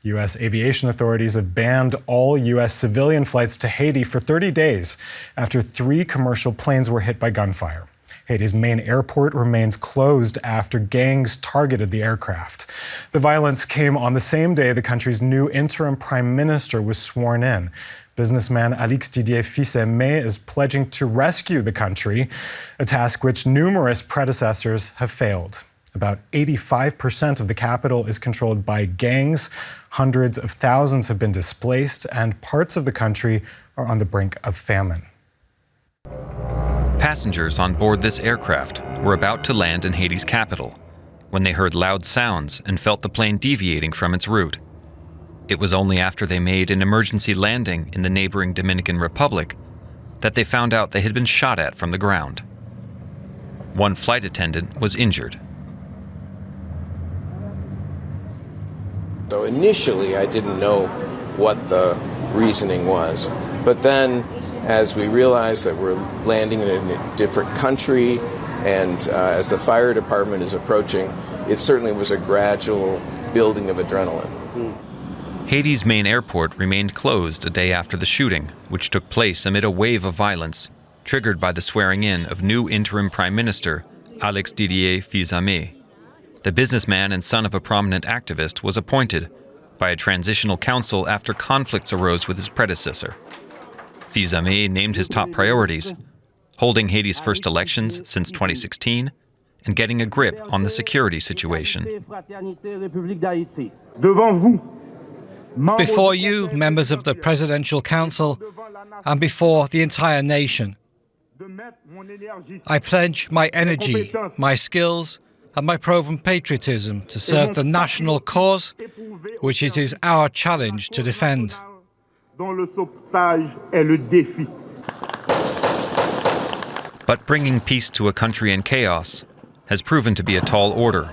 U.S. aviation authorities have banned all U.S. civilian flights to Haiti for 30 days after 3 commercial planes were hit by gunfire. Haiti's main airport remains closed after gangs targeted the aircraft. The violence came on the same day the country's new interim prime minister was sworn in. Businessman Alix Didier Fils-Aimé is pledging to rescue the country, a task which numerous predecessors have failed. About 85% of the capital is controlled by gangs. Hundreds of thousands have been displaced, and parts of the country are on the brink of famine. Passengers on board this aircraft were about to land in Haiti's capital when they heard loud sounds and felt the plane deviating from its route. It was only after they made an emergency landing in the neighboring Dominican Republic that they found out they had been shot at from the ground. One flight attendant was injured. So initially, I didn't know what the reasoning was. But then, as we realized that we're landing in a different country, and as the fire department is approaching, it certainly was a gradual building of adrenaline. Haiti's main airport remained closed a day after the shooting, which took place amid a wave of violence triggered by the swearing-in of new interim Prime Minister Alix Didier Fils-Aimé. The businessman and son of a prominent activist was appointed by a transitional council after conflicts arose with his predecessor. Fils-Aimé named his top priorities: holding Haiti's first elections since 2016 and getting a grip on the security situation. Before you, members of the Presidential Council, and before the entire nation, I pledge my energy, my skills, and my proven patriotism to serve the national cause, which it is our challenge to defend. But bringing peace to a country in chaos has proven to be a tall order.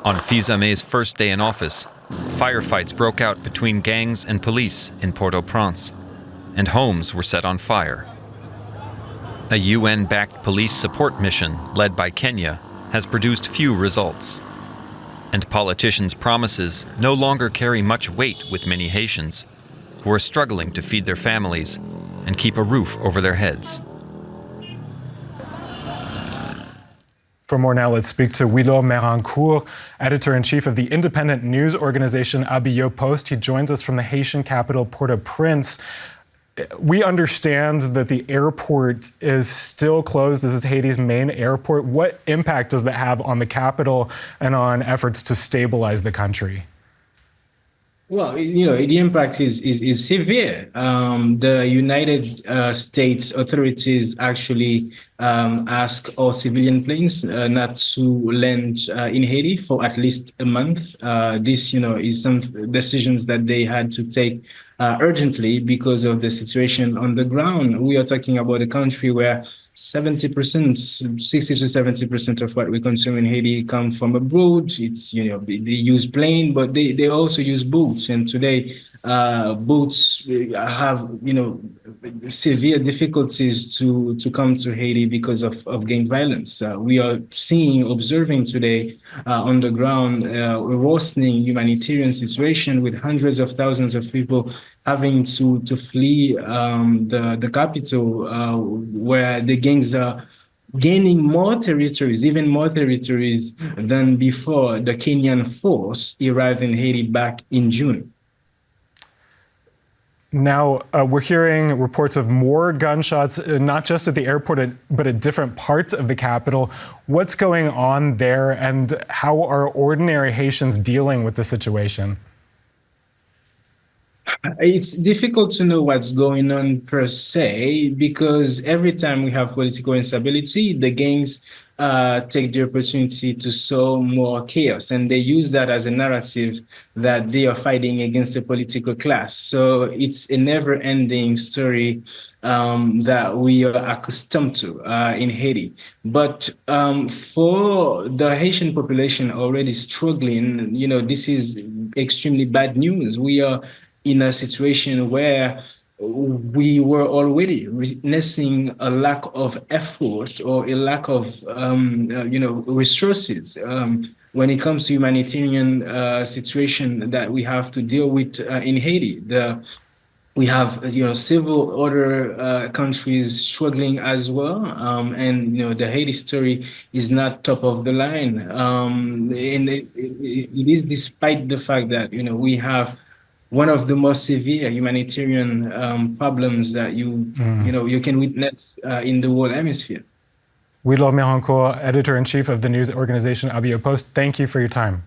On Fils-Aimé's first day in office, firefights broke out between gangs and police in Port-au-Prince, and homes were set on fire. A UN-backed police support mission led by Kenya has produced few results, and politicians' promises no longer carry much weight with many Haitians who are struggling to feed their families and keep a roof over their heads. For more now, let's speak to Willow Merancourt, editor-in-chief of the independent news organization Habillot Post. He joins us from the Haitian capital, Port-au-Prince. We understand that the airport is still closed. This is Haiti's main airport. What impact does that have on the capital and on efforts to stabilize the country? Well, the impact is severe. The United States authorities actually ask all civilian planes not to land in Haiti for at least a month. This, is some decisions that they had to take urgently because of the situation on the ground. We are talking about a country where 60 to 70% of what we consume in Haiti come from abroad. It's, they use plane, but they also use boats. And today, boats have, severe difficulties to come to Haiti because of gang violence. We are observing today on the ground a worsening humanitarian situation with hundreds of thousands of people having to flee the capital, where the gangs are gaining even more territories than before the Kenyan force arrived in Haiti back in June. Now, we're hearing reports of more gunshots, not just at the airport, but at different parts of the capital. What's going on there, and how are ordinary Haitians dealing with the situation? It's difficult to know what's going on per se, because every time we have political instability, the gangs take the opportunity to sow more chaos, and they use that as a narrative that they are fighting against the political class. So it's a never-ending story that we are accustomed to in Haiti. But for the Haitian population already struggling, this is extremely bad news. We are in a situation where we were already witnessing a lack of effort or a lack of resources when it comes to humanitarian situation that we have to deal with in Haiti. We have several other countries struggling as well, and the Haiti story is not top of the line, and it is despite the fact that we have one of the most severe humanitarian problems that you can witness in the world hemisphere. Wilor Meroncourt, editor-in-chief of the news organization Abio Post, thank you for your time.